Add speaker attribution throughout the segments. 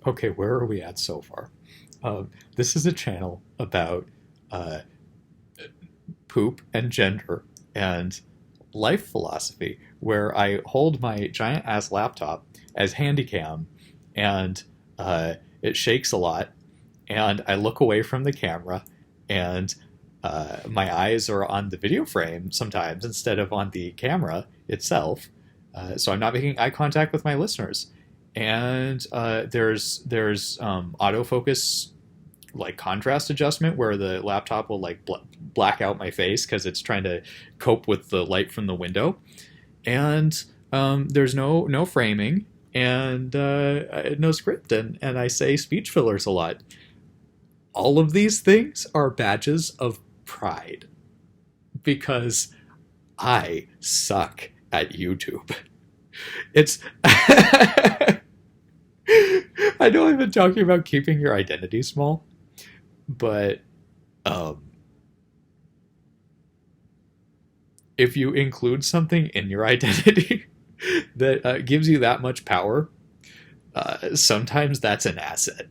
Speaker 1: Okay, where are we at so far? This is a channel about uh, poop and gender and life philosophy, where I hold my giant ass laptop as handycam, and it shakes a lot, and I look away from the camera, and my eyes are on the video frame sometimes instead of on the camera itself. So I'm not making eye contact with my listeners. And there's autofocus, like contrast adjustment, where the laptop will like black out my face because it's trying to cope with the light from the window. And there's no framing, and no script, and I say speech fillers a lot. All of these things are badges of pride because I suck at YouTube. It's I know I've been talking about keeping your identity small, but um, if you include something in your identity that gives you that much power, sometimes that's an asset.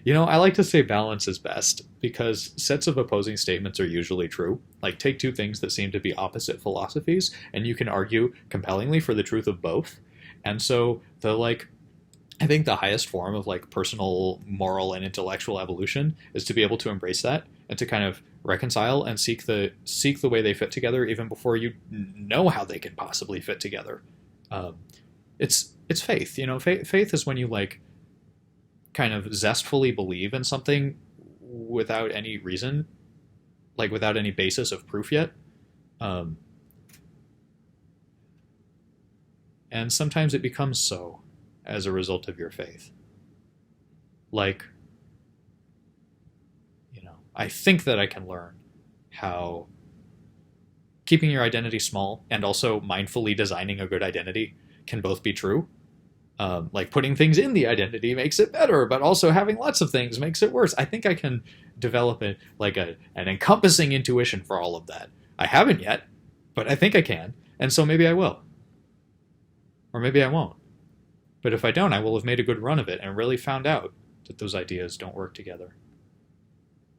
Speaker 1: You know, I like to say balance is best because sets of opposing statements are usually true. Like, take two things that seem to be opposite philosophies, and you can argue compellingly for the truth of both. And so, I think the highest form of like personal, moral, and intellectual evolution is to be able to embrace that and to kind of reconcile and seek the way they fit together, even before you know how they can possibly fit together. Um, it's faith. You know, faith is when you like kind of zestfully believe in something without any reason, like without any basis of proof yet. Um, and sometimes it becomes so as a result of your faith. Like, I think that I can learn how keeping your identity small and also mindfully designing a good identity can both be true. Like putting things in the identity makes it better, but also having lots of things makes it worse. I think I can develop an encompassing intuition for all of that. I haven't yet, but I think I can, and so maybe I will, or maybe I won't. But if I don't, I will have made a good run of it and really found out that those ideas don't work together.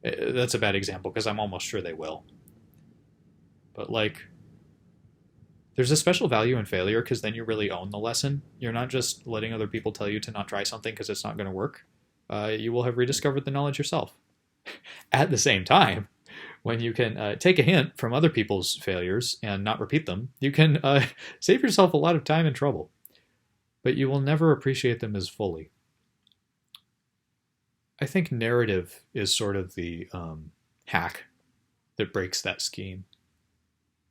Speaker 1: That's a bad example because I'm almost sure they will. But like, there's a special value in failure because then you really own the lesson. You're not just letting other people tell you to not try something because it's not going to work. You will have rediscovered the knowledge yourself. At the same time, when you can take a hint from other people's failures and not repeat them, you can save yourself a lot of time and trouble. But you will never appreciate them as fully. I think narrative is sort of the hack that breaks that scheme.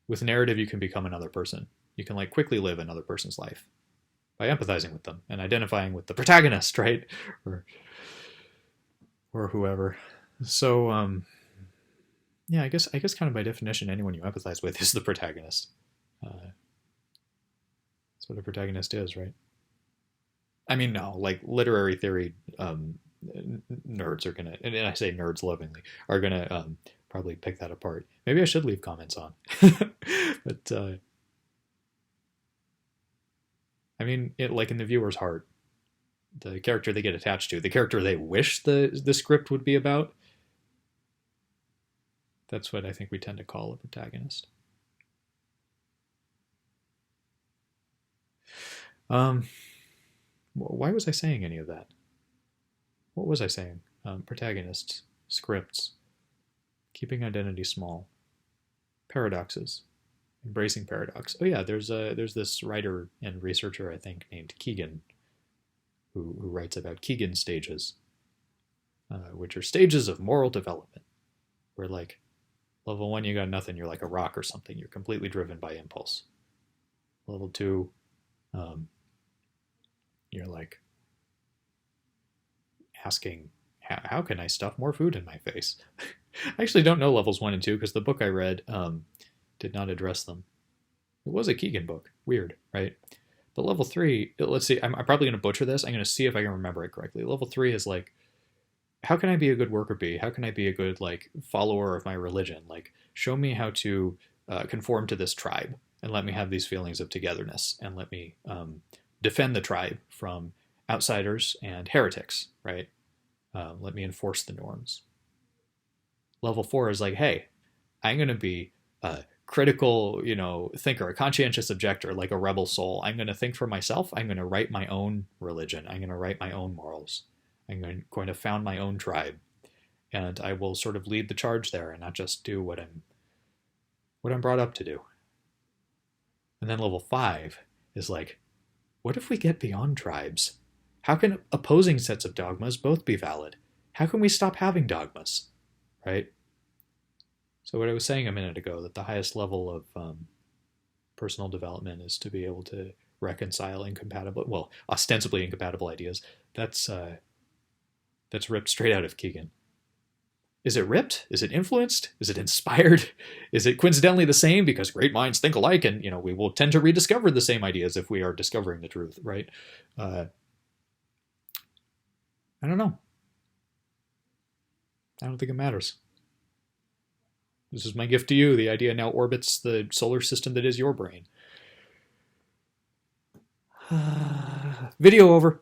Speaker 1: With narrative, you can become another person. You can like quickly live another person's life by empathizing with them and identifying with the protagonist, right? Or whoever. So yeah, I guess kind of by definition, anyone you empathize with is the protagonist. That's what a protagonist is, right? I mean, no, like literary theory nerds are gonna, and I say nerds lovingly, are gonna probably pick that apart. Maybe I should leave comments on, but I mean, it like in the viewer's heart, the character they get attached to, the character they wish the script would be about. That's what I think we tend to call a protagonist. Um, why was I saying any of that? What was I saying? Protagonists, scripts, keeping identity small, paradoxes, embracing paradox. Oh yeah, there's this writer and researcher I think named Keegan who writes about Keegan stages, which are stages of moral development, where like level one you got nothing, you're like a rock or something, you're completely driven by impulse. Level two, um, you're like asking, how can I stuff more food in my face? I actually don't know levels one and two because the book I read did not address them. It was a Keegan book. Weird, right? But level three, let's see, I'm probably going to butcher this. I'm going to see if I can remember it correctly. Level three is like, how can I be a good worker bee? How can I be a good like follower of my religion? Like, show me how to conform to this tribe and let me have these feelings of togetherness and let me defend the tribe from outsiders and heretics, right? Let me enforce the norms. Level 4 is like, hey, I'm going to be a critical, thinker, a conscientious objector, like a rebel soul. I'm going to think for myself. I'm going to write my own religion. I'm going to write my own morals. I'm going to found my own tribe, and I will sort of lead the charge there and not just do what I'm brought up to do. And then level 5 is like, what if we get beyond tribes? How can opposing sets of dogmas both be valid? How can we stop having dogmas, right? So what I was saying a minute ago, that the highest level of personal development is to be able to reconcile ostensibly incompatible ideas. That's ripped straight out of Kegan. Is it ripped? Is it influenced? Is it inspired? Is it coincidentally the same because great minds think alike, and we will tend to rediscover the same ideas if we are discovering the truth, right? I don't know. I don't think it matters. This is my gift to you. The idea now orbits the solar system that is your brain. Video over.